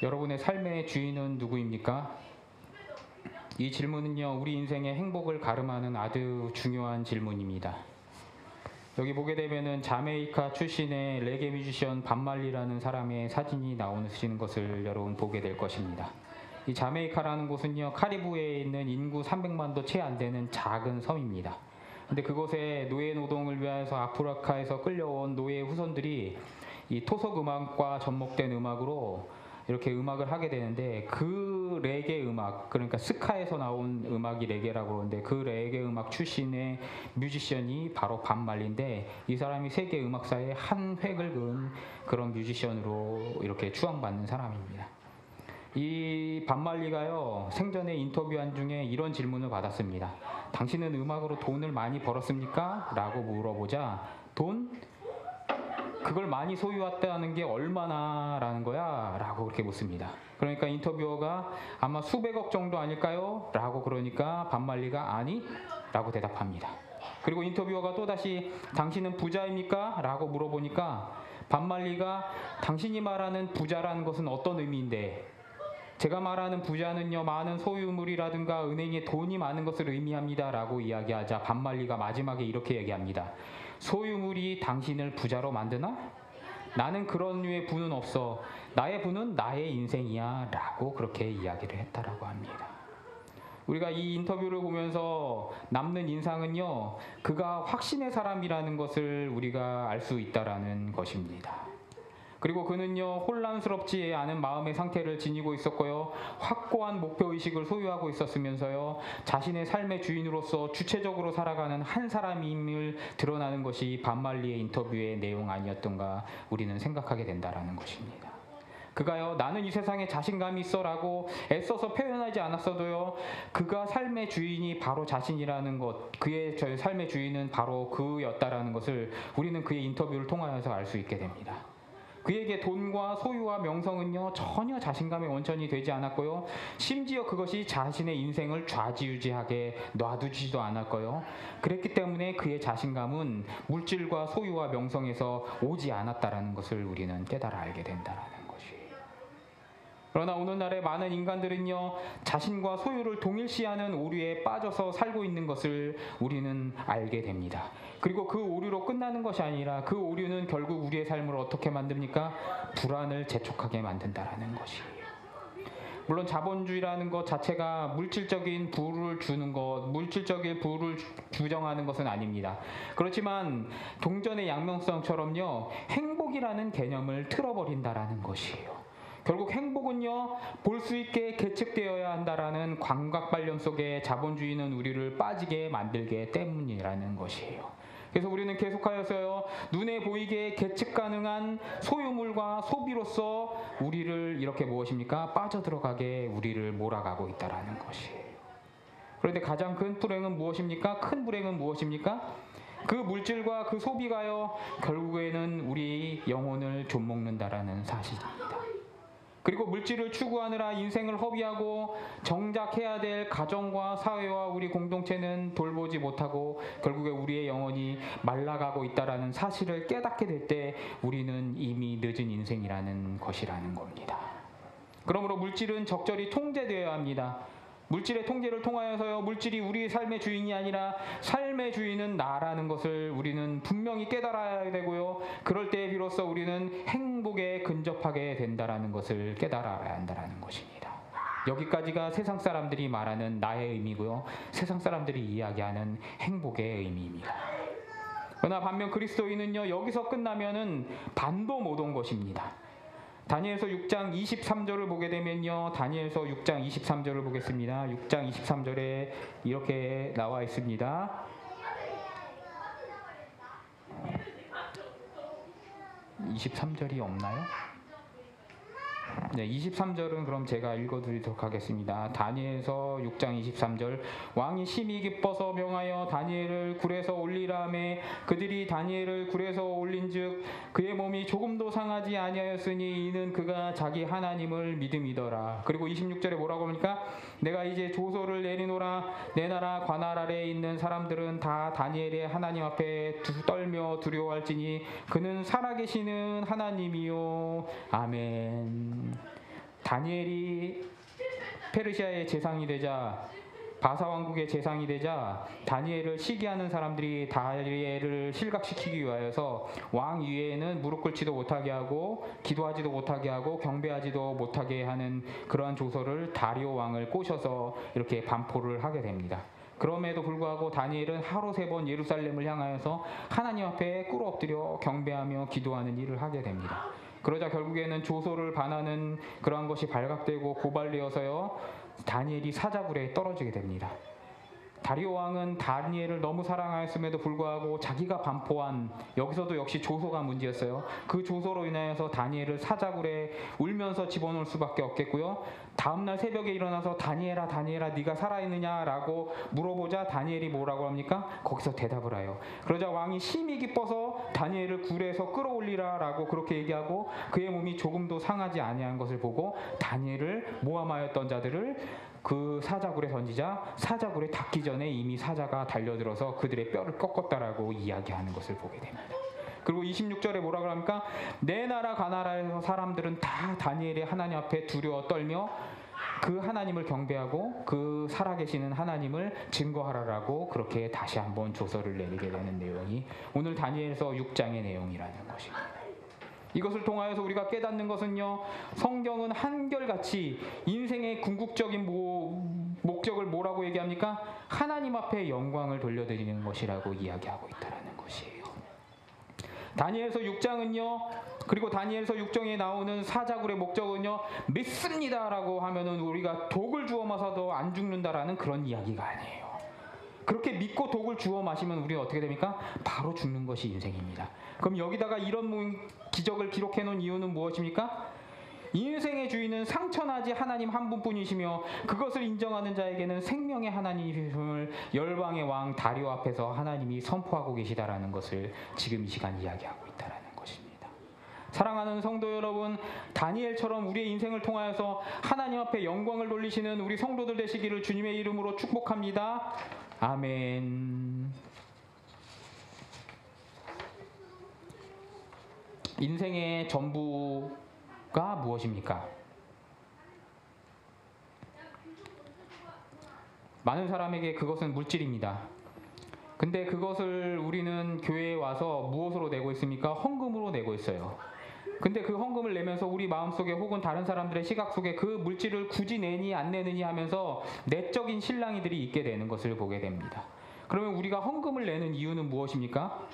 여러분의 삶의 주인은 누구입니까? 이 질문은요, 우리 인생의 행복을 가름하는 아주 중요한 질문입니다. 여기 보게 되면은 자메이카 출신의 레게 뮤지션 반말리라는 사람의 사진이 나오시는 것을 여러분 보게 될 것입니다. 이 자메이카라는 곳은요, 카리브해에 있는 인구 300만도 채 안 되는 작은 섬입니다. 근데 그곳에 노예 노동을 위해서 아프리카에서 끌려온 노예 후손들이 이 토속 음악과 접목된 음악으로 이렇게 음악을 하게 되는데, 그 레게 음악, 그러니까 스카에서 나온 음악이 레게라고 그러는데, 그 레게 음악 출신의 뮤지션이 바로 반말리인데, 이 사람이 세계 음악사에 한 획을 그은 그런 뮤지션으로 이렇게 추앙받는 사람입니다. 이 반말리가요, 생전에 인터뷰한 중에 이런 질문을 받았습니다. 당신은 음악으로 돈을 많이 벌었습니까? 라고 물어보자, 돈? 그걸 많이 소유했다는 게 얼마나 라는 거야? 라고 그렇게 묻습니다. 그러니까 인터뷰어가 아마 수백억 정도 아닐까요? 라고 그러니까 반말리가 아니? 라고 대답합니다. 그리고 인터뷰어가 또다시 당신은 부자입니까? 라고 물어보니까 반말리가 당신이 말하는 부자라는 것은 어떤 의미인데, 제가 말하는 부자는요, 많은 소유물이라든가 은행에 돈이 많은 것을 의미합니다 라고 이야기하자 반말리가 마지막에 이렇게 얘기합니다. 소유물이 당신을 부자로 만드나? 나는 그런 류의 부는 없어. 나의 부는 나의 인생이야 라고 그렇게 이야기를 했다라고 합니다. 우리가 이 인터뷰를 보면서 남는 인상은요, 그가 확신의 사람이라는 것을 우리가 알 수 있다라는 것입니다. 그리고 그는요, 혼란스럽지 않은 마음의 상태를 지니고 있었고요, 확고한 목표의식을 소유하고 있었으면서요, 자신의 삶의 주인으로서 주체적으로 살아가는 한 사람임을 드러나는 것이 반말리의 인터뷰의 내용 아니었던가 우리는 생각하게 된다라는 것입니다. 그가요, 나는 이 세상에 자신감이 있어 라고 애써서 표현하지 않았어도요, 그가 삶의 주인이 바로 자신이라는 것, 그의 삶의 주인은 바로 그였다라는 것을 우리는 그의 인터뷰를 통하여서 알 수 있게 됩니다. 그에게 돈과 소유와 명성은요, 전혀 자신감의 원천이 되지 않았고요, 심지어 그것이 자신의 인생을 좌지우지하게 놔두지도 않았고요, 그랬기 때문에 그의 자신감은 물질과 소유와 명성에서 오지 않았다라는 것을 우리는 깨달아 알게 된다라는 것이에요. 그러나 오늘날의 많은 인간들은요, 자신과 소유를 동일시하는 오류에 빠져서 살고 있는 것을 우리는 알게 됩니다. 그리고 그 오류로 끝나는 것이 아니라 그 오류는 결국 우리의 삶을 어떻게 만듭니까? 불안을 재촉하게 만든다라는 것이에요. 물론 자본주의라는 것 자체가 물질적인 부를 주는 것, 물질적인 부를 규정하는 것은 아닙니다. 그렇지만 동전의 양면성처럼요, 행복이라는 개념을 틀어버린다라는 것이에요. 결국 행복은요, 볼 수 있게 계측되어야 한다라는 광각발견 속에 자본주의는 우리를 빠지게 만들기 때문이라는 것이에요. 그래서 우리는 계속하여서요, 눈에 보이게 계측 가능한 소유물과 소비로서 우리를 이렇게 무엇입니까? 빠져들어가게 우리를 몰아가고 있다라는 것이에요. 그런데 가장 큰 불행은 무엇입니까? 큰 불행은 무엇입니까? 그 물질과 그 소비가요, 결국에는 우리 영혼을 좀먹는다라는 사실입니다. 그리고 물질을 추구하느라 인생을 허비하고 정작 해야 될 가정과 사회와 우리 공동체는 돌보지 못하고 결국에 우리의 영혼이 말라가고 있다는 사실을 깨닫게 될 때 우리는 이미 늦은 인생이라는 것이라는 겁니다. 그러므로 물질은 적절히 통제되어야 합니다. 물질의 통제를 통하여서요, 물질이 우리의 삶의 주인이 아니라 삶의 주인은 나라는 것을 우리는 분명히 깨달아야 되고요, 그럴 때 비로소 우리는 행복에 근접하게 된다라는 것을 깨달아야 한다는 것입니다. 여기까지가 세상 사람들이 말하는 나의 의미고요, 세상 사람들이 이야기하는 행복의 의미입니다. 그러나 반면 그리스도인은요, 여기서 끝나면은 반도 못 온 것입니다. 다니엘서 6장 23절을 보게 되면요, 다니엘서 6장 23절을 보겠습니다. 6장 23절에 이렇게 나와 있습니다. 23절이 없나요? 네, 23절은 그럼 제가 읽어드리도록 하겠습니다. 다니엘서 6장 23절. 왕이 심히 기뻐서 명하여 다니엘을 굴에서 올리라 하매 그들이 다니엘을 굴에서 올린즉 그의 몸이 조금도 상하지 아니하였으니 이는 그가 자기 하나님을 믿음이더라. 그리고 26절에 뭐라고 합니까? 내가 이제 조소를 내리노라. 내 나라 관할 아래에 있는 사람들은 다 다니엘의 하나님 앞에 떨며 두려워할지니 그는 살아계시는 하나님이요. 아멘. 다니엘이 페르시아의 재상이 되자, 바사 왕국의 재상이 되자 다니엘을 시기하는 사람들이 다니엘을 실각시키기 위하여서 왕 위에는 무릎 꿇지도 못하게 하고 기도하지도 못하게 하고 경배하지도 못하게 하는 그러한 조서를 다리오 왕을 꼬셔서 이렇게 반포를 하게 됩니다. 그럼에도 불구하고 다니엘은 하루 3번 예루살렘을 향하여서 하나님 앞에 꿇어 엎드려 경배하며 기도하는 일을 하게 됩니다. 그러자 결국에는 조서를 반하는 그러한 것이 발각되고 고발되어서요, 다니엘이 사자굴에 떨어지게 됩니다. 다리오 왕은 다니엘을 너무 사랑하였음에도 불구하고 자기가 반포한, 여기서도 역시 조서가 문제였어요. 그 조서로 인하여서 다니엘을 사자굴에 울면서 집어넣을 수밖에 없겠고요. 다음날 새벽에 일어나서 다니엘아 다니엘아 네가 살아있느냐라고 물어보자 다니엘이 뭐라고 합니까? 거기서 대답을 해요. 그러자 왕이 심히 기뻐서 다니엘을 굴에서 끌어올리라 라고 그렇게 얘기하고 그의 몸이 조금도 상하지 아니한 것을 보고 다니엘을 모함하였던 자들을 그 사자굴에 던지자 사자굴에 닿기 전에 이미 사자가 달려들어서 그들의 뼈를 꺾었다라고 이야기하는 것을 보게 됩니다. 그리고 26절에 뭐라고 합니까? 내 나라 가나라에서 사람들은 다 다니엘의 하나님 앞에 두려워 떨며 그 하나님을 경배하고 그 살아계시는 하나님을 증거하라라고 그렇게 다시 한번 조서를 내리게 되는 내용이 오늘 다니엘서 6장의 내용이라는 것입니다. 이것을 통하여서 우리가 깨닫는 것은요, 성경은 한결같이 인생의 궁극적인 목적을 뭐라고 얘기합니까? 하나님 앞에 영광을 돌려드리는 것이라고 이야기하고 있다는 것이에요. 다니엘서 6장은요, 그리고 다니엘서 6장에 나오는 사자굴의 목적은요, 믿습니다라고 하면은 우리가 독을 주워 마셔도 안 죽는다라는 그런 이야기가 아니에요. 그렇게 믿고 독을 주워 마시면 우리는 어떻게 됩니까? 바로 죽는 것이 인생입니다. 그럼 여기다가 이런 기적을 기록해 놓은 이유는 무엇입니까? 인생의 주인은 상천하지 하나님 한 분뿐이시며 그것을 인정하는 자에게는 생명의 하나님이심을 열방의 왕 다리오 앞에서 하나님이 선포하고 계시다라는 것을 지금 이 시간 이야기하고 있다라는 것입니다. 사랑하는 성도 여러분, 다니엘처럼 우리의 인생을 통하여서 하나님 앞에 영광을 돌리시는 우리 성도들 되시기를 주님의 이름으로 축복합니다. 아멘. 인생의 전부가 무엇입니까? 많은 사람에게 그것은 물질입니다. 근데 그것을 우리는 교회에 와서 무엇으로 내고 있습니까? 헌금으로 내고 있어요. 근데 그 헌금을 내면서 우리 마음속에 혹은 다른 사람들의 시각 속에 그 물질을 굳이 내니 안 내느니 하면서 내적인 실랑이들이 있게 되는 것을 보게 됩니다. 그러면 우리가 헌금을 내는 이유는 무엇입니까?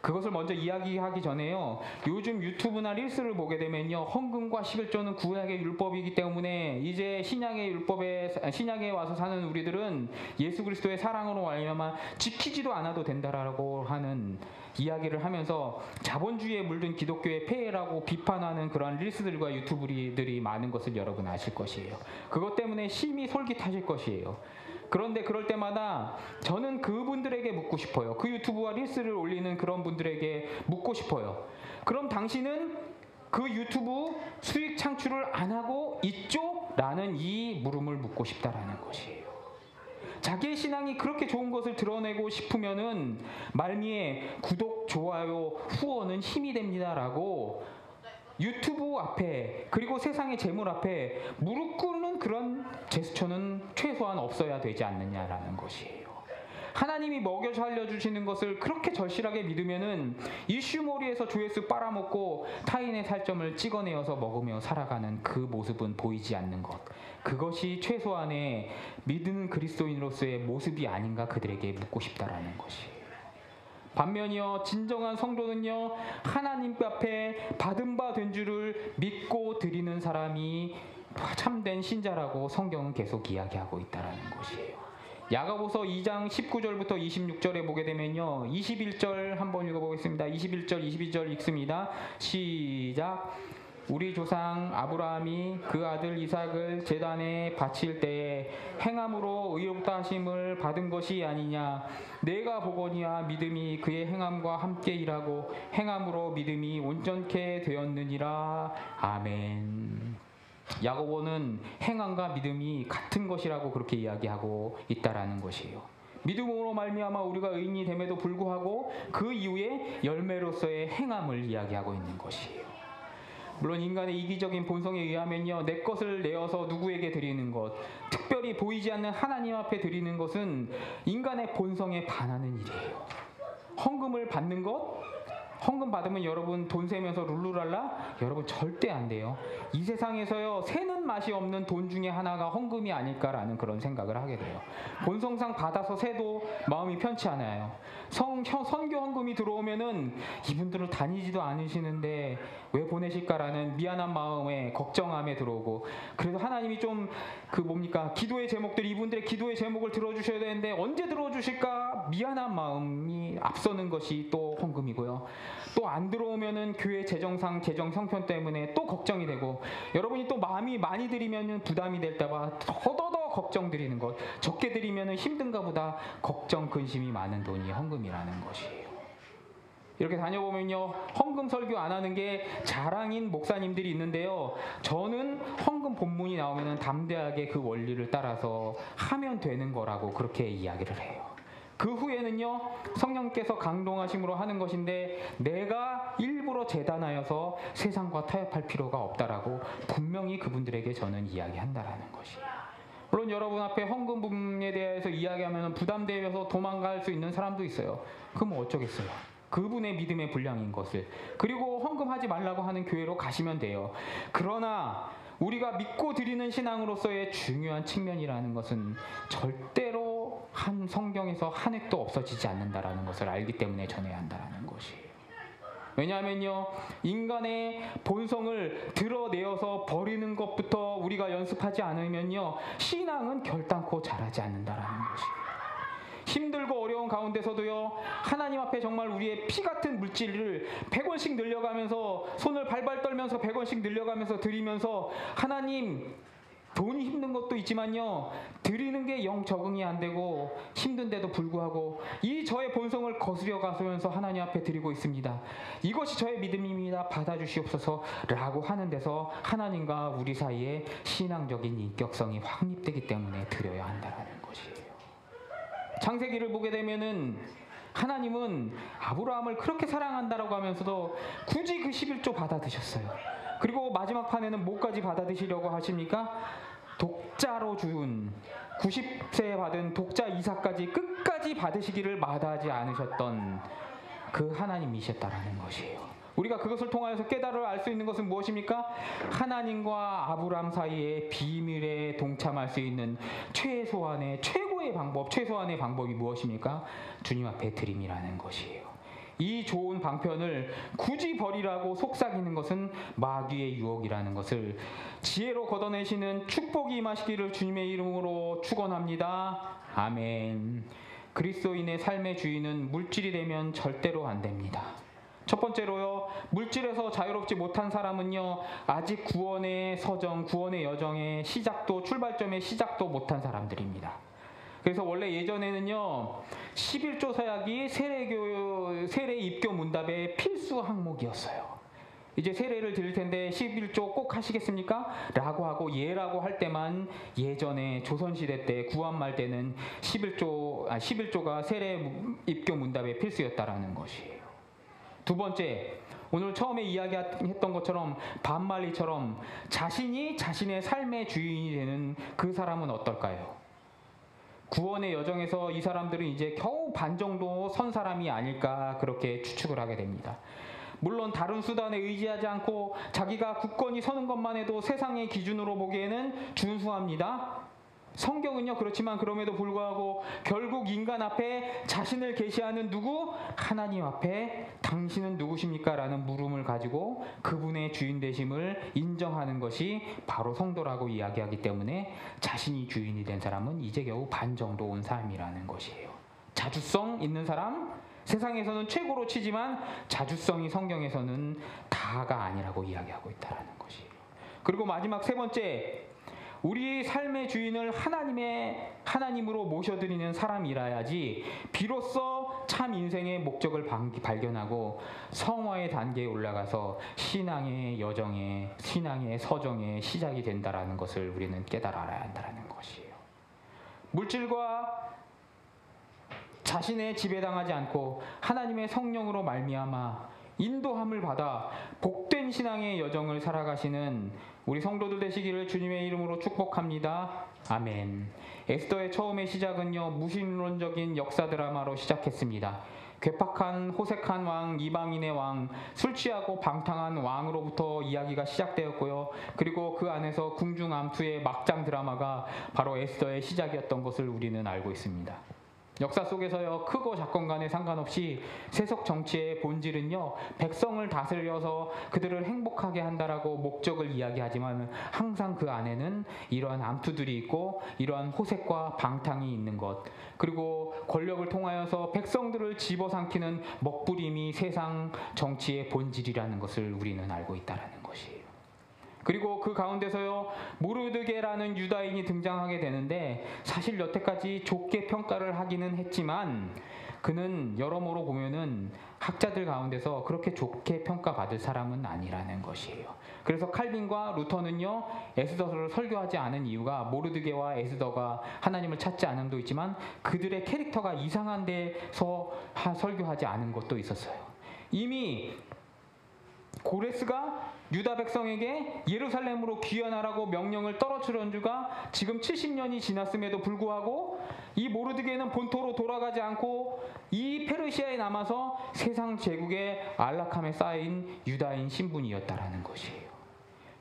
그것을 먼저 이야기하기 전에요, 요즘 유튜브나 릴스를 보게 되면요, 헌금과 11조는 구약의 율법이기 때문에 이제 신약에 와서 사는 우리들은 예수 그리스도의 사랑으로 말미암아 지키지도 않아도 된다라고 하는 이야기를 하면서 자본주의에 물든 기독교의 폐해라고 비판하는 그런 릴스들과 유튜브들이 많은 것을 여러분 아실 것이에요. 그것 때문에 심히 솔깃하실 것이에요. 그런데 그럴 때마다 저는 그분들에게 묻고 싶어요. 그 유튜브와 릴스를 올리는 그런 분들에게 묻고 싶어요. 그럼 당신은 그 유튜브 수익 창출을 안 하고 있죠? 라는 이 물음을 묻고 싶다라는 것이에요. 자기의 신앙이 그렇게 좋은 것을 드러내고 싶으면은 말미에 구독, 좋아요, 후원은 힘이 됩니다라고 유튜브 앞에 그리고 세상의 재물 앞에 무릎 꿇는 그런 제스처는 최소한 없어야 되지 않느냐라는 것이에요. 하나님이 먹여 살려주시는 것을 그렇게 절실하게 믿으면은 이슈머리에서 조회수 빨아먹고 타인의 살점을 찍어내어서 먹으며 살아가는 그 모습은 보이지 않는 것, 그것이 최소한의 믿는 그리스도인으로서의 모습이 아닌가 그들에게 묻고 싶다라는 것이에요. 반면이요, 진정한 성도는요, 하나님 앞에 받은 바 된 줄을 믿고 드리는 사람이 참된 신자라고 성경은 계속 이야기하고 있다는 것이에요. 야고보서 2장 19절부터 26절에 보게 되면요, 21절 한번 읽어보겠습니다. 21절 22절 읽습니다. 시작. 우리 조상 아브라함이 그 아들 이삭을 제단에 바칠 때에 행함으로 의롭다 하심을 받은 것이 아니냐. 내가 보거니와 믿음이 그의 행함과 함께 일하고 행함으로 믿음이 온전케 되었느니라. 아멘. 야고보는 행함과 믿음이 같은 것이라고 그렇게 이야기하고 있다라는 것이에요. 믿음으로 말미암아 우리가 의인이 됨에도 불구하고 그 이후에 열매로서의 행함을 이야기하고 있는 것이에요. 물론 인간의 이기적인 본성에 의하면요, 내 것을 내어서 누구에게 드리는 것, 특별히 보이지 않는 하나님 앞에 드리는 것은 인간의 본성에 반하는 일이에요. 헌금을 받는 것, 헌금 받으면 여러분 돈 세면서 룰루랄라? 여러분 절대 안 돼요. 이 세상에서요, 새는 맛이 없는 돈 중에 하나가 헌금이 아닐까라는 그런 생각을 하게 돼요. 본성상 받아서 세도 마음이 편치 않아요. 선교 헌금이 들어오면은 이분들은 다니지도 않으시는데 왜 보내실까라는 미안한 마음에 걱정함에 들어오고, 그래도 하나님이 좀 기도의 제목들, 이분들의 기도의 제목을 들어주셔야 되는데 언제 들어주실까 미안한 마음이 앞서는 것이 또 헌금이고요. 또 안 들어오면은 교회 재정 형편 때문에 또 걱정이 되고, 여러분이 또 마음이 많이 드리면은 부담이 될까봐 더더더 걱정 드리는 것, 적게 드리면은 힘든가 보다 걱정 근심이 많은 돈이 헌금이라는 것이에요. 이렇게 다녀보면요, 헌금 설교 안 하는 게 자랑인 목사님들이 있는데요, 저는 헌금 본문이 나오면은 담대하게 그 원리를 따라서 하면 되는 거라고 그렇게 이야기를 해요. 그 후에는요, 성령께서 강동하심으로 하는 것인데 내가 일부러 재단하여서 세상과 타협할 필요가 없다라고 분명히 그분들에게 저는 이야기한다라는 것이에요. 물론 여러분 앞에 헌금에 대해서 이야기하면 부담되어서 도망갈 수 있는 사람도 있어요. 그럼 어쩌겠어요. 그분의 믿음의 분량인 것을. 그리고 헌금하지 말라고 하는 교회로 가시면 돼요. 그러나 우리가 믿고 드리는 신앙으로서의 중요한 측면이라는 것은 절대로 한 성경에서 한 획도 없어지지 않는다라는 것을 알기 때문에 전해야 한다라는 것이에요. 왜냐하면요, 인간의 본성을 드러내어서 버리는 것부터 우리가 연습하지 않으면요, 신앙은 결단코 자라지 않는다라는 것이에요. 힘들고 어려운 가운데서도요, 하나님 앞에 정말 우리의 피 같은 물질을 100원씩 늘려가면서, 손을 발발 떨면서 100원씩 늘려가면서 드리면서, 하나님, 돈이 힘든 것도 있지만요, 드리는 게 영 적응이 안 되고 힘든데도 불구하고 이 저의 본성을 거스려 가면서 하나님 앞에 드리고 있습니다. 이것이 저의 믿음입니다. 받아주시옵소서 라고 하는 데서 하나님과 우리 사이에 신앙적인 인격성이 확립되기 때문에 드려야 한다는 것이에요. 창세기를 보게 되면은 하나님은 아브라함을 그렇게 사랑한다라고 하면서도 굳이 그 11조 받아드셨어요. 그리고 마지막 판에는 뭐까지 받아드시려고 하십니까? 독자로 준 90세에 받은 독자 이삭까지 끝까지 받으시기를 마다하지 않으셨던 그 하나님이셨다라는 것이에요. 우리가 그것을 통하여서 깨달아 알 수 있는 것은 무엇입니까? 하나님과 아브라함 사이의 비밀에 동참할 수 있는 최소한의 방법이 무엇입니까? 주님 앞에 드림이라는 것이에요. 이 좋은 방편을 굳이 버리라고 속삭이는 것은 마귀의 유혹이라는 것을 지혜로 걷어내시는 축복이 임하시기를 주님의 이름으로 축원합니다. 아멘. 그리스도인의 삶의 주인은 물질이 되면 절대로 안 됩니다. 첫 번째로요, 물질에서 자유롭지 못한 사람은요, 아직 구원의 서정, 구원의 여정의 출발점의 시작도 못한 사람들입니다. 그래서 원래 예전에는요, 11조 서약이 세례 입교 문답의 필수 항목이었어요. 이제 세례를 드릴 텐데 11조 꼭 하시겠습니까? 라고 하고 예라고 할 때만, 예전에 조선시대 때 구한말 때는 11조가 세례 입교 문답의 필수였다라는 것이에요. 두 번째, 오늘 처음에 이야기했던 것처럼 반말리처럼 자신이 자신의 삶의 주인이 되는 그 사람은 어떨까요? 구원의 여정에서 이 사람들은 이제 겨우 반 정도 선 사람이 아닐까 그렇게 추측을 하게 됩니다. 물론 다른 수단에 의지하지 않고 자기가 굳건히 서는 것만 해도 세상의 기준으로 보기에는 준수합니다. 성경은요, 그렇지만 그럼에도 불구하고 결국 인간 앞에 자신을 계시하는 누구? 하나님 앞에 당신은 누구십니까? 라는 물음을 가지고 그분의 주인 되심을 인정하는 것이 바로 성도라고 이야기하기 때문에 자신이 주인이 된 사람은 이제 겨우 반 정도 온 사람이라는 것이에요. 자주성 있는 사람, 세상에서는 최고로 치지만 자주성이 성경에서는 다가 아니라고 이야기하고 있다는 것이에요. 그리고 마지막 세 번째, 우리 삶의 주인을 하나님으로 모셔드리는 사람이라야지 비로소 참 인생의 목적을 발견하고 성화의 단계에 올라가서 신앙의 여정에, 신앙의 서정에 시작이 된다라는 것을 우리는 깨달아 알아야 한다는 것이에요. 물질과 자신의 지배당하지 않고 하나님의 성령으로 말미암아 인도함을 받아 복된 신앙의 여정을 살아가시는 우리 성도들 되시기를 주님의 이름으로 축복합니다. 아멘. 에스더의 처음의 시작은요, 무신론적인 역사 드라마로 시작했습니다. 괴팍한 호색한 왕, 이방인의 왕, 술 취하고 방탕한 왕으로부터 이야기가 시작되었고요. 그리고 그 안에서 궁중암투의 막장 드라마가 바로 에스더의 시작이었던 것을 우리는 알고 있습니다. 역사 속에서요, 크고 작건 간에 상관없이 세속 정치의 본질은요, 백성을 다스려서 그들을 행복하게 한다라고 목적을 이야기하지만 항상 그 안에는 이러한 암투들이 있고 이러한 호색과 방탕이 있는 것, 그리고 권력을 통하여서 백성들을 집어삼키는 먹부림이 세상 정치의 본질이라는 것을 우리는 알고 있다는 것이에요. 그리고 그 가운데서요, 모르드게라는 유다인이 등장하게 되는데, 사실 여태까지 좋게 평가를 하기는 했지만 그는 여러모로 보면은 학자들 가운데서 그렇게 좋게 평가받을 사람은 아니라는 것이에요. 그래서 칼빈과 루터는요, 에스더를 설교하지 않은 이유가 모르드게와 에스더가 하나님을 찾지 않음도 있지만 그들의 캐릭터가 이상한 데서 설교하지 않은 것도 있었어요. 이미 고레스가 유다 백성에게 예루살렘으로 귀환하라고 명령을 떨어뜨린 지가 지금 70년이 지났음에도 불구하고 이 모르드게는 본토로 돌아가지 않고 이 페르시아에 남아서 세상 제국의 안락함에 쌓인 유다인 신분이었다라는 것이에요.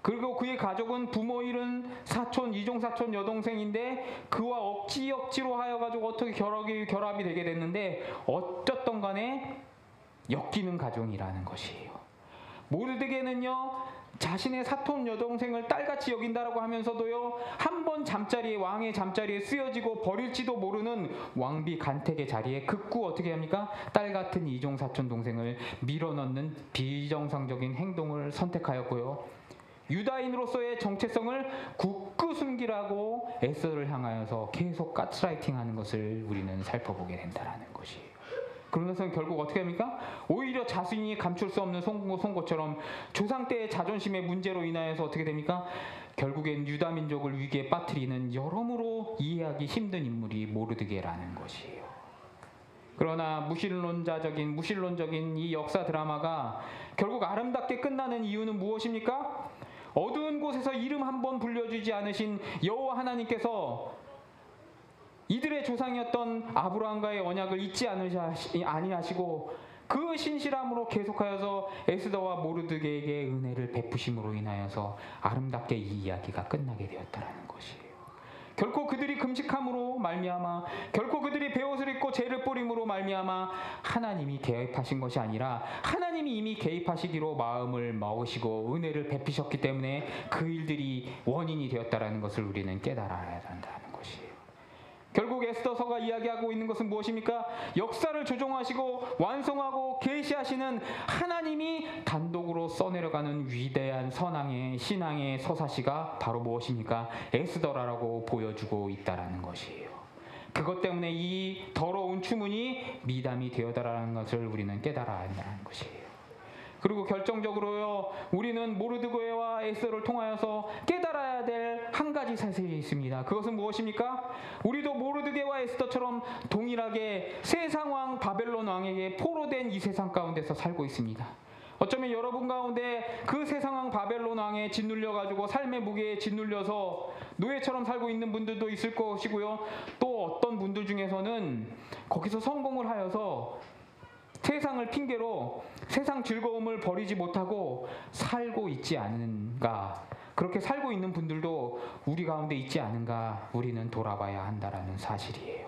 그리고 그의 가족은 부모 잃은 사촌, 이종사촌 여동생인데 그와 억지로 하여가지고 어떻게 결합이 되게 됐는데 어쨌든 간에 엮이는 가정이라는 것이에요. 모르드게는요, 자신의 사촌 여동생을 딸같이 여긴다라고 하면서도요, 한 번 잠자리에, 왕의 잠자리에 쓰여지고 버릴지도 모르는 왕비 간택의 자리에 극구 어떻게 합니까? 딸 같은 이종 사촌 동생을 밀어넣는 비정상적인 행동을 선택하였고요. 유다인으로서의 정체성을 굳고 숨기라고 에스더를 향하여서 계속 가스라이팅하는 것을 우리는 살펴보게 된다는 것이에요. 그러면서 결국 어떻게 합니까? 오히려 자신이 감출 수 없는 송곳처럼 조상 때의 자존심의 문제로 인하여서 어떻게 됩니까? 결국엔 유다 민족을 위기에 빠뜨리는 여러모로 이해하기 힘든 인물이 모르드게라는 것이에요. 그러나 무신론적인 이 역사 드라마가 결국 아름답게 끝나는 이유는 무엇입니까? 어두운 곳에서 이름 한번 불려주지 않으신 여호와 하나님께서 이들의 조상이었던 아브라함과의 언약을 잊지 아니하시고 그 신실함으로 계속하여서 에스더와 모르드게에게 은혜를 베푸심으로 인하여서 아름답게 이 이야기가 끝나게 되었다는 것이에요. 결코 그들이 금식함으로 말미암아, 결코 그들이 베옷을 입고 죄를 뿌림으로 말미암아 하나님이 개입하신 것이 아니라 하나님이 이미 개입하시기로 마음을 먹으시고 은혜를 베푸셨기 때문에 그 일들이 원인이 되었다는 것을 우리는 깨달아야 한다는 것이에요. 결국 에스더서가 이야기하고 있는 것은 무엇입니까? 역사를 조종하시고 완성하고 계시하시는 하나님이 단독으로 써내려가는 위대한 신앙의 서사시가 바로 무엇입니까? 에스더라고 보여주고 있다는 것이에요. 그것 때문에 이 더러운 추문이 미담이 되어다라는 것을 우리는 깨달아야 한다는 것이에요. 그리고 결정적으로요, 우리는 모르드게와 에스더를 통하여서 깨달아야 될 한 가지 사실이 있습니다. 그것은 무엇입니까? 우리도 모르드게와 에스더처럼 동일하게 세상왕 바벨론 왕에게 포로된 이 세상 가운데서 살고 있습니다. 어쩌면 여러분 가운데 그 세상왕 바벨론 왕에 짓눌려가지고 삶의 무게에 짓눌려서 노예처럼 살고 있는 분들도 있을 것이고요. 또 어떤 분들 중에서는 거기서 성공을 하여서 세상을 핑계로 세상 즐거움을 버리지 못하고 살고 있지 않은가, 그렇게 살고 있는 분들도 우리 가운데 있지 않은가 우리는 돌아봐야 한다라는 사실이에요.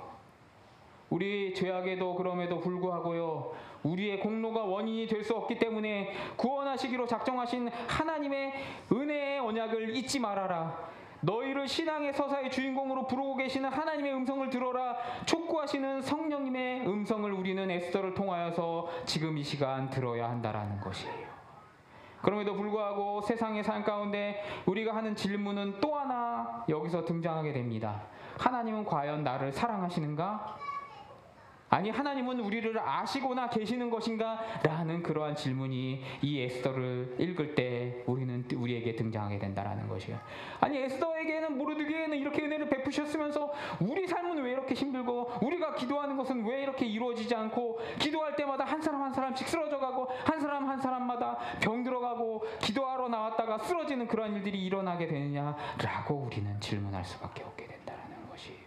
우리 죄악에도 그럼에도 불구하고요, 우리의 공로가 원인이 될 수 없기 때문에 구원하시기로 작정하신 하나님의 은혜의 언약을 잊지 말아라. 너희를 신앙의 서사의 주인공으로 부르고 계시는 하나님의 음성을 들어라. 촉구하시는 성령님의 음성을 우리는 에스더를 통하여서 지금 이 시간 들어야 한다라는 것이에요. 그럼에도 불구하고 세상의 삶 가운데 우리가 하는 질문은 또 하나 여기서 등장하게 됩니다. 하나님은 과연 나를 사랑하시는가? 아니 하나님은 우리를 아시고나 계시는 것인가? 라는 그러한 질문이 이 에스더를 읽을 때 우리에게 등장하게 된다라는 것이에요. 아니 에스더에게는 모르드게는 이렇게 은혜를 베푸셨으면서 우리 삶은 왜 이렇게 힘들고 우리가 기도하는 것은 왜 이렇게 이루어지지 않고 기도할 때마다 한 사람 한 사람씩 쓰러져가고 한 사람 한 사람마다 병 들어가고 기도하러 나왔다가 쓰러지는 그런 일들이 일어나게 되느냐라고 우리는 질문할 수밖에 없게 된다라는 것이에요.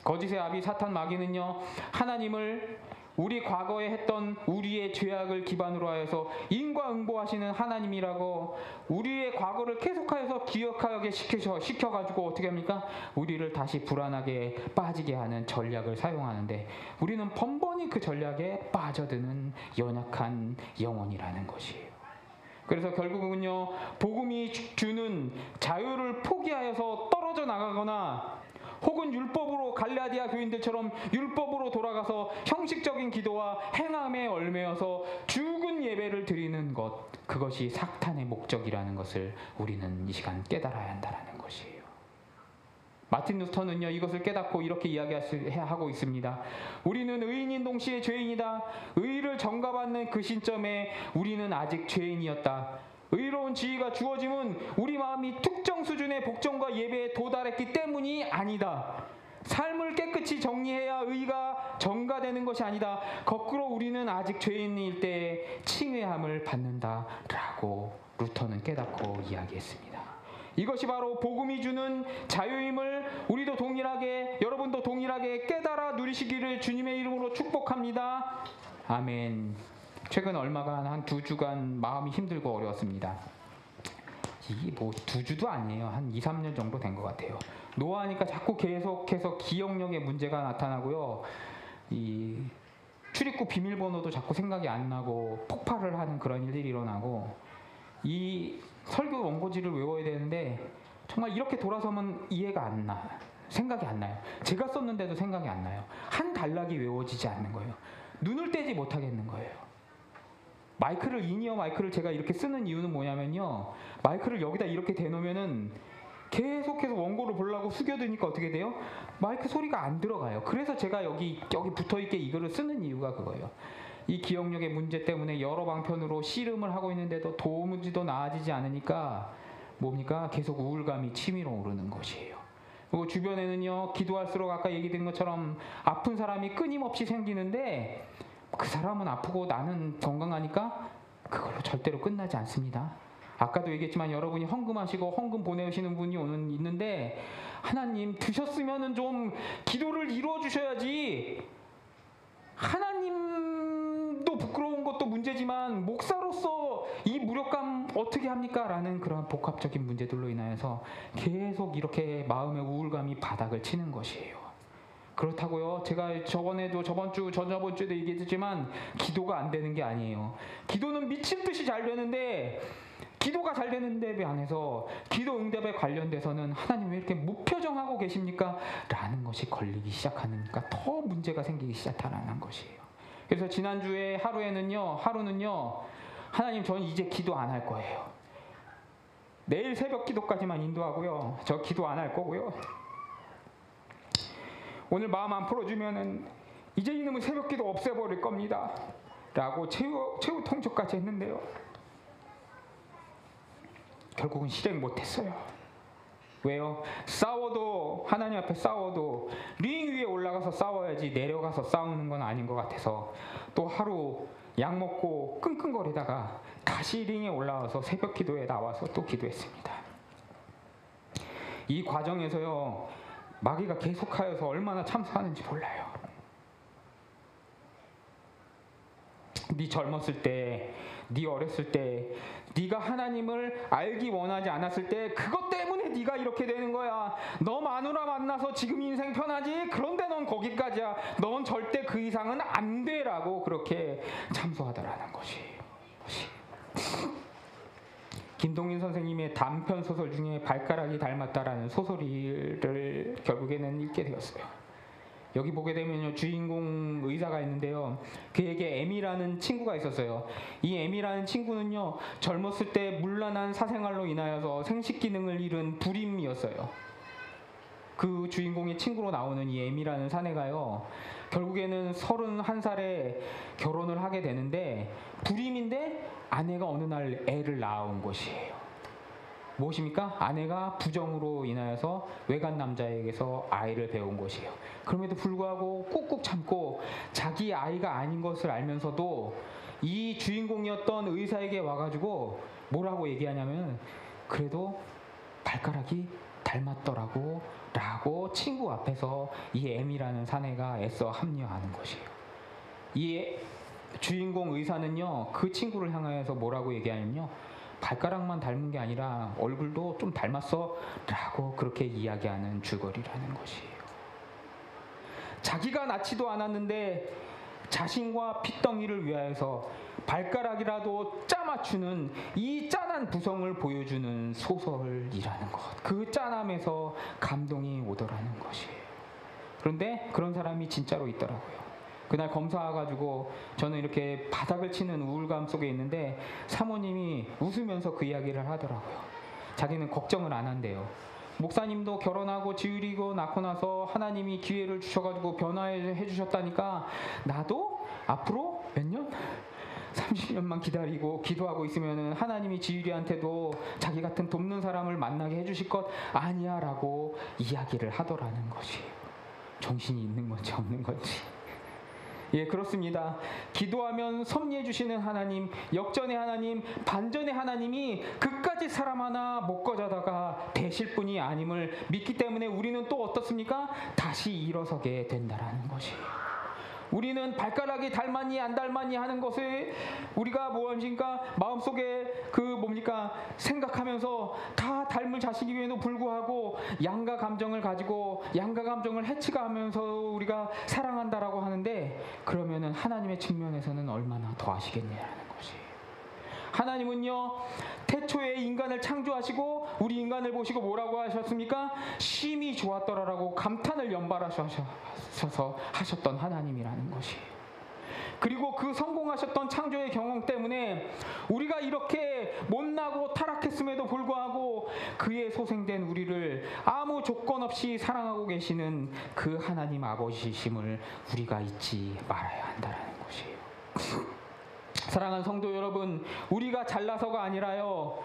거짓의 아비 사탄 마귀는요, 하나님을 우리 과거에 했던 우리의 죄악을 기반으로 하여서 인과응보하시는 하나님이라고 우리의 과거를 계속하여서 기억하게 시켜가지고 어떻게 합니까? 우리를 다시 불안하게 빠지게 하는 전략을 사용하는데 우리는 번번이 그 전략에 빠져드는 연약한 영혼이라는 것이에요. 그래서 결국은요, 복음이 주는 자유를 포기하여서 떨어져 나가거나 혹은 율법으로 갈라디아 교인들처럼 율법으로 돌아가서 형식적인 기도와 행함에 얽매여서 죽은 예배를 드리는 것, 그것이 사탄의 목적이라는 것을 우리는 이 시간 깨달아야 한다는 것이에요. 마틴 루터는요, 이것을 깨닫고 이렇게 이야기하고 있습니다. 우리는 의인인 동시에 죄인이다. 의를 전가받는 그 시점에 우리는 아직 죄인이었다. 의로운 지위가 주어짐은 우리 마음이 특정 수준의 복종과 예배에 도달했기 때문이 아니다. 삶을 깨끗이 정리해야 의가 전가되는 것이 아니다. 거꾸로 우리는 아직 죄인일 때에 칭의함을 받는다라고 루터는 깨닫고 이야기했습니다. 이것이 바로 복음이 주는 자유임을 우리도 동일하게, 여러분도 동일하게 깨달아 누리시기를 주님의 이름으로 축복합니다. 아멘. 최근 얼마간 한 2주간 마음이 힘들고 어려웠습니다. 이게 뭐 2주도 아니에요. 한 2, 3년 정도 된 것 같아요. 노화하니까 자꾸 계속해서 기억력에 문제가 나타나고요. 이 출입국 비밀번호도 자꾸 생각이 안 나고 폭발을 하는 그런 일들이 일어나고, 이 설교 원고지를 외워야 되는데 정말 이렇게 돌아서면 이해가 안 나. 생각이 안 나요. 제가 썼는데도 생각이 안 나요. 한 단락이 외워지지 않는 거예요. 눈을 떼지 못하겠는 거예요. 마이크를, 인이어 마이크를 제가 이렇게 쓰는 이유는 뭐냐면요, 마이크를 여기다 이렇게 대놓으면은 계속해서 원고를 보려고 숙여드니까 어떻게 돼요? 마이크 소리가 안 들어가요. 그래서 제가 여기 붙어있게 이거를 쓰는 이유가 그거예요. 이 기억력의 문제 때문에 여러 방편으로 씨름을 하고 있는데도 도무지도 나아지지 않으니까 뭡니까? 계속 우울감이 치밀어 오르는 것이에요. 그리고 주변에는요, 기도할수록 아까 얘기드린 것처럼 아픈 사람이 끊임없이 생기는데 그 사람은 아프고 나는 건강하니까 그걸로 절대로 끝나지 않습니다. 아까도 얘기했지만 여러분이 헌금하시고 헌금 보내시는 분이 있는데 하나님 드셨으면은 좀 기도를 이루어 주셔야지. 하나님도 부끄러운 것도 문제지만 목사로서 이 무력감 어떻게 합니까? 라는 그런 복합적인 문제들로 인하여서 계속 이렇게 마음의 우울감이 바닥을 치는 것이에요. 그렇다고요, 제가 저번 주에도 얘기했지만 기도가 안 되는 게 아니에요. 기도는 미친 듯이 잘 되는데, 기도가 잘 되는 데 안에서 기도 응답에 관련돼서는 하나님 왜 이렇게 무표정하고 계십니까? 라는 것이 걸리기 시작하니까 더 문제가 생기기 시작하는 것이에요. 그래서 지난주에 하루는요, 하나님 저는 이제 기도 안 할 거예요. 내일 새벽 기도까지만 인도하고요, 저 기도 안 할 거고요, 오늘 마음 안 풀어주면은 이제 이놈의 새벽 기도 없애버릴 겁니다. 라고 최후 통첩까지 했는데요, 결국은 실행 못했어요. 왜요? 싸워도, 하나님 앞에 싸워도 링 위에 올라가서 싸워야지 내려가서 싸우는 건 아닌 것 같아서 또 하루 약 먹고 끙끙거리다가 다시 링에 올라와서 새벽 기도에 나와서 또 기도했습니다. 이 과정에서요, 마귀가 계속하여서 얼마나 참수하는지 몰라요. 네 젊었을 때, 네 어렸을 때, 네가 하나님을 알기 원하지 않았을 때 그것 때문에 네가 이렇게 되는 거야. 너 마누라 만나서 지금 인생 편하지? 그런데 넌 거기까지야. 넌 절대 그 이상은 안 돼라고 그렇게 참수하더라는 것이. 김동인 선생님의 단편 소설 중에 발가락이 닮았다라는 소설을 결국에는 읽게 되었어요. 여기 보게 되면요, 주인공 의사가 있는데요, 그에게 에미라는 친구가 있었어요. 이 에미라는 친구는요, 젊었을 때 문란한 사생활로 인하여서 생식 기능을 잃은 불임이었어요. 그 주인공의 친구로 나오는 이 M이라는 사내가요, 결국에는 31살에 결혼을 하게 되는데, 불임인데 아내가 어느 날 애를 낳아온 것이에요. 무엇입니까? 아내가 부정으로 인하여서 외간 남자에게서 아이를 배운 것이에요. 그럼에도 불구하고 꾹꾹 참고 자기 아이가 아닌 것을 알면서도 이 주인공이었던 의사에게 와가지고 뭐라고 얘기하냐면, 그래도 발가락이 닮았더라고 라고 친구 앞에서 이 M이라는 사내가 애써 합리화하는 것이에요. 이 주인공 의사는요, 그 친구를 향하여서 뭐라고 얘기하냐면요, 발가락만 닮은 게 아니라 얼굴도 좀 닮았어 라고 그렇게 이야기하는 줄거리라는 것이에요. 자기가 낳지도 않았는데 자신과 핏덩이를 위하여서 발가락이라도 짜맞추는 이 짠한 부성을 보여주는 소설이라는 것, 그 짠함에서 감동이 오더라는 것이에요. 그런데 그런 사람이 진짜로 있더라고요. 그날 검사 와가지고 저는 이렇게 바닥을 치는 우울감 속에 있는데 사모님이 웃으면서 그 이야기를 하더라고요. 자기는 걱정을 안 한대요. 목사님도 결혼하고 지으리고 낳고 나서 하나님이 기회를 주셔가지고 변화해 주셨다니까 나도 앞으로 몇 년? 30년만 기다리고 기도하고 있으면 하나님이 지유리한테도 자기 같은 돕는 사람을 만나게 해주실 것 아니야 라고 이야기를 하더라는 것이에요. 정신이 있는 건지 없는 건지. 예, 그렇습니다. 기도하면 섭리해 주시는 하나님, 역전의 하나님, 반전의 하나님이 그까짓 사람 하나 못 거저다가 되실 분이 아님을 믿기 때문에 우리는 또 어떻습니까? 다시 일어서게 된다라는 것이에요. 우리는 발가락이 닮았니 안 닮았니 하는 것을 우리가 무엇인가 마음속에 생각하면서 다 닮을 자식임에도 불구하고 양가 감정을 가지고 양가 감정을 해치가하면서 우리가 사랑한다라고 하는데, 그러면은 하나님의 측면에서는 얼마나 더 하시겠냐라는 것이에요. 하나님은요, 태초에 인간을 창조하시고 우리 인간을 보시고 뭐라고 하셨습니까? 심히 좋았더라라고 감탄을 연발하셔서 하셨던 하나님이라는 것이에요. 그리고 그 성공하셨던 창조의 경험 때문에 우리가 이렇게 못나고 타락했음에도 불구하고 그의 소생된 우리를 아무 조건 없이 사랑하고 계시는 그 하나님 아버지심을 우리가 잊지 말아야 한다는 것이에요. 사랑하는 성도 여러분, 우리가 잘나서가 아니라요,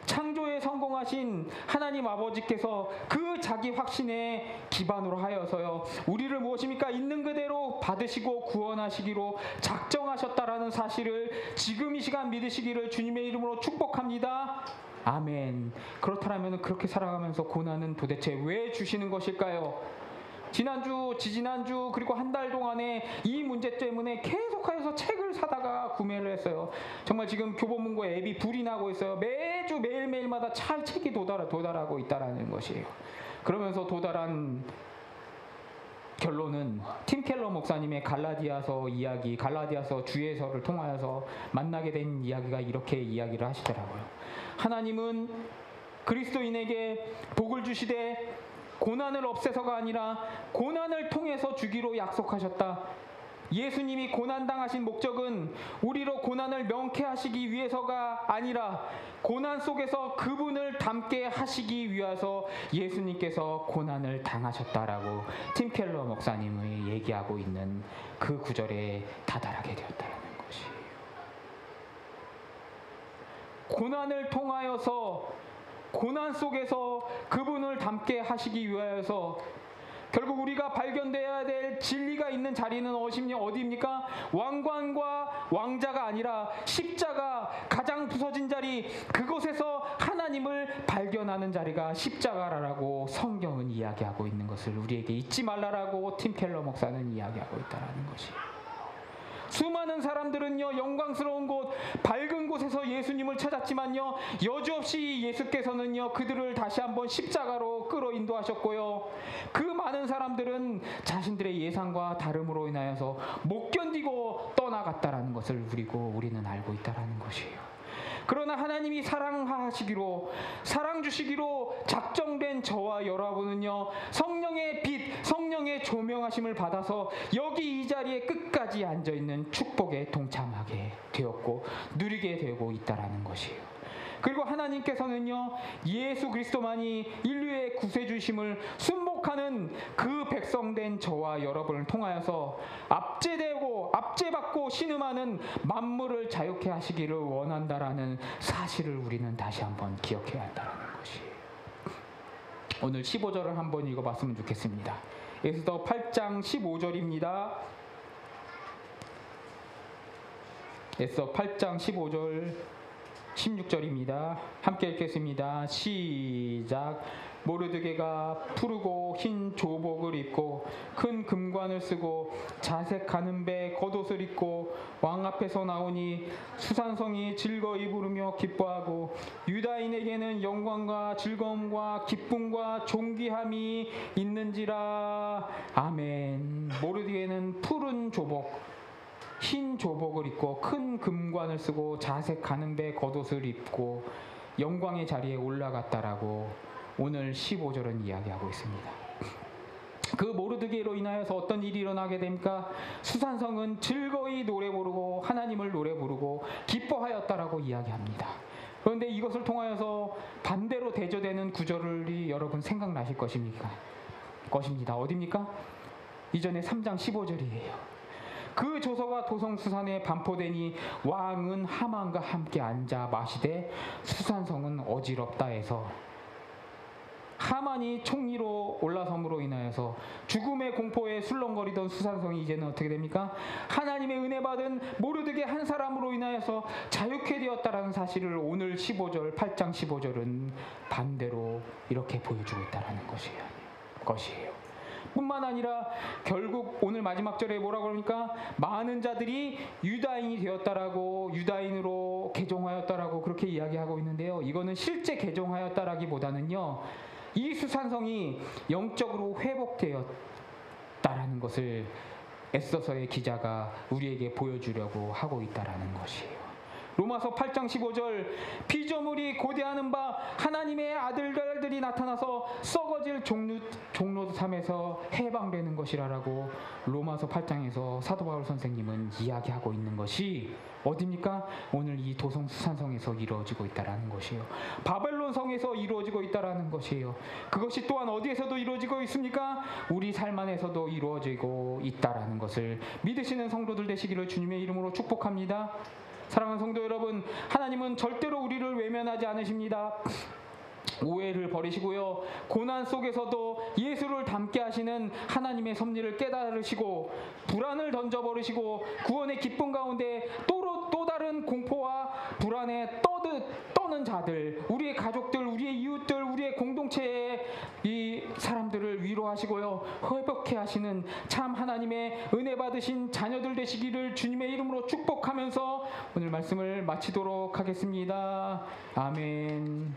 창조에 성공하신 하나님 아버지께서 그 자기 확신의 기반으로 하여서요, 우리를 무엇입니까? 있는 그대로 받으시고 구원하시기로 작정하셨다라는 사실을 지금 이 시간 믿으시기를 주님의 이름으로 축복합니다. 아멘. 그렇다면 그렇게 살아가면서 고난은 도대체 왜 주시는 것일까요? 지난주, 지지난주, 그리고 한 달 동안에 이 문제 때문에 계속하여서 책을 사다가 구매를 했어요. 정말 지금 교보문고에 앱이 불이 나고 있어요. 매주 매일매일마다 책이 도달하고 있다는 것이에요. 그러면서 도달한 결론은 팀 켈러 목사님의 갈라디아서 이야기, 갈라디아서 주예서를 통하여서 만나게 된 이야기가 이렇게 이야기를 하시더라고요. 하나님은 그리스도인에게 복을 주시되 고난을 없애서가 아니라 고난을 통해서 주기로 약속하셨다. 예수님이 고난당하신 목적은 우리로 고난을 명쾌하시기 위해서가 아니라 고난 속에서 그분을 닮게 하시기 위해서 예수님께서 고난을 당하셨다라고 팀 켈러 목사님이 얘기하고 있는 그 구절에 다다르게 되었다는 것이에요. 고난을 통하여서 고난 속에서 그분을 닮게 하시기 위하여서 결국 우리가 발견되어야 될 진리가 있는 자리는 어디입니까? 왕관과 왕자가 아니라 십자가, 가장 부서진 자리, 그곳에서 하나님을 발견하는 자리가 십자가라고 성경은 이야기하고 있는 것을 우리에게 잊지 말라라고 팀 켈러 목사는 이야기하고 있다는 것이에요. 수많은 사람들은요, 영광스러운 곳, 밝은 곳에서 예수님을 찾았지만요, 여지없이 예수께서는요, 그들을 다시 한번 십자가로 끌어 인도하셨고요, 그 많은 사람들은 자신들의 예상과 다름으로 인하여서 못 견디고 떠나갔다라는 것을 우리는 알고 있다라는 것이에요. 그러나 하나님이 사랑하시기로, 사랑 주시기로 작정된 저와 여러분은요, 성령의 빛, 성령의 조명하심을 받아서 여기 이 자리에 끝까지 앉아있는 축복에 동참하게 되었고 누리게 되고 있다라는 것이에요. 그리고 하나님께서는요, 예수 그리스도만이 인류의 구세주심을 순복하는 그 백성된 저와 여러분을 통하여서 압제받고 신음하는 만물을 자유케 하시기를 원한다라는 사실을 우리는 다시 한번 기억해야 한다는 것이에요. 오늘 15절을 한번 읽어봤으면 좋겠습니다. 에스더 8장 15절입니다. 에스더 8장 15절 16절입니다. 함께 읽겠습니다. 시작. 모르드게가 푸르고 흰 조복을 입고 큰 금관을 쓰고 자색 가는 배 겉옷을 입고 왕 앞에서 나오니 수산성이 즐거이 부르며 기뻐하고 유다인에게는 영광과 즐거움과 기쁨과 존귀함이 있는지라. 아멘. 모르드게는 푸른 조복, 흰 조복을 입고 큰 금관을 쓰고 자색 가는 배 겉옷을 입고 영광의 자리에 올라갔다라고 오늘 15절은 이야기하고 있습니다. 그 모르드게로 인하여서 어떤 일이 일어나게 됩니까? 수산성은 즐거이 노래 부르고 하나님을 노래 부르고 기뻐하였다라고 이야기합니다. 그런데 이것을 통하여서 반대로 대조되는 구절이 여러분 생각나실 것입니다. 어디입니까? 이전에 3장 15절이에요. 그 조서가 도성수산에 반포되니 왕은 하만과 함께 앉아 마시되 수산성은 어지럽다 해서 하만이 총리로 올라섬으로 인하여서 죽음의 공포에 술렁거리던 수산성이 이제는 어떻게 됩니까? 하나님의 은혜 받은 모르드게 한 사람으로 인하여서 자유케 되었다라는 사실을 오늘 15절, 8장 15절은 반대로 이렇게 보여주고 있다라는 것이에요. 뿐만 아니라 결국 오늘 마지막 절에 뭐라고 그럽니까? 많은 자들이 유다인이 되었다라고, 유다인으로 개종하였다라고 그렇게 이야기하고 있는데요. 이거는 실제 개종하였다라기보다는요, 이 수산성이 영적으로 회복되었다라는 것을 에스더서의 기자가 우리에게 보여주려고 하고 있다라는 것이에요. 로마서 8장 15절 피조물이 고대하는 바 하나님의 아들들이 나타나서 썩어질 종로도 삼에서 해방되는 것이라고 로마서 8장에서 사도 바울 선생님은 이야기하고 있는 것이 어디입니까? 오늘 이 도성 수산성에서 이루어지고 있다라는 것이에요. 바벨론 성에서 이루어지고 있다라는 것이에요. 그것이 또한 어디에서도 이루어지고 있습니까? 우리 삶 안에서도 이루어지고 있다라는 것을 믿으시는 성도들 되시기를 주님의 이름으로 축복합니다. 사랑하는 성도 여러분, 하나님은 절대로 우리를 외면하지 않으십니다. 오해를 버리시고요, 고난 속에서도 예수를 닮게 하시는 하나님의 섭리를 깨달으시고 불안을 던져버리시고 구원의 기쁨 가운데 또 다른 공포와 불안에 떠는 자들, 우리의 가족들, 우리의 이웃들, 우리의 공동체의 이 사람들을 위로하시고요, 회복케 하시는 참 하나님의 은혜 받으신 자녀들 되시기를 주님의 이름으로 축복하면서 오늘 말씀을 마치도록 하겠습니다. 아멘.